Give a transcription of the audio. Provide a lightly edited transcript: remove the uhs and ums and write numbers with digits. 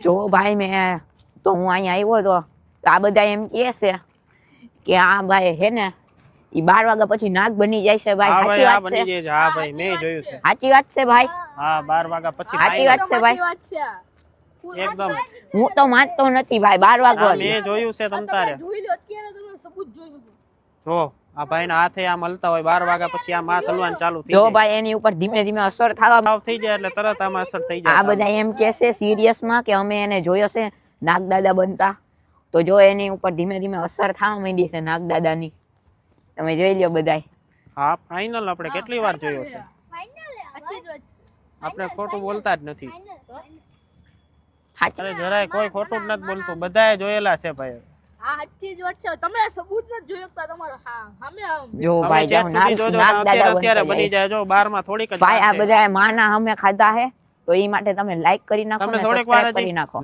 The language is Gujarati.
જો ભાઈ મેં તો હું અહીંયા આવ્યો તો આ બધા એમ કહે છે કે આ ભાઈ હે ને ઈ 12 વાગ્યા પછી નાગ બની જાય છે ભાઈ. સાચી વાત છે? હા ભાઈ મેં જોયું છે. સાચી વાત છે ભાઈ? હા 12 વાગ્યા પછી સાચી વાત છે ભાઈ? એકદમ હું તો માનતો નથી ભાઈ 12 વાગ્યા. મેં જોયું છે તમ તારે. જોઈ લો અત્યારે તમે સબૂત જોઈ શકો. જો આ ભાઈના હાથે આમ હલતા હોય 12 વાગ્યા પછી આમ હાથ હલવાનું ચાલુ થઈ જો જાય. ભાઈ એની ઉપર ધીમે ધીમે અસર થવા ભાવ થઈ જાય એટલે તરત આમાં અસર થઈ જાય. આ બધા એમ કે છે સિરિયસ માં કે અમે એને જોયો છે નાગદાદા બનતા, તો જો એની ઉપર ધીમે ધીમે અસર થવા માંડી છે નાગદાદાની. તમે જોઈ લ્યો બધાય. હા ફાઇનલ આપણે કેટલી વાર જોયો છે. સાચી જ વાત છે. આપણે ખોટું બોલતા જ નથી. સાચી અરે જરાય કોઈ ખોટું જ નથી બોલતું, બધાએ જોયેલા છે ભાઈ. આ સાચી જ વાત છે. તમે સબૂત નથી જોઈ શકતા તમારો. હા સામે જો ભાઈ જાવ અત્યારે નાગદાદા બની જાય. જો 12 માં થોડીક જ ભાઈ આ બધા માના અમે ખાધા હે, તો ઈ માટે તમે લાઈક કરી નાખો તમે ને થોડીક વાર સબસ્ક્રાઇબ હજી કરી નાખો.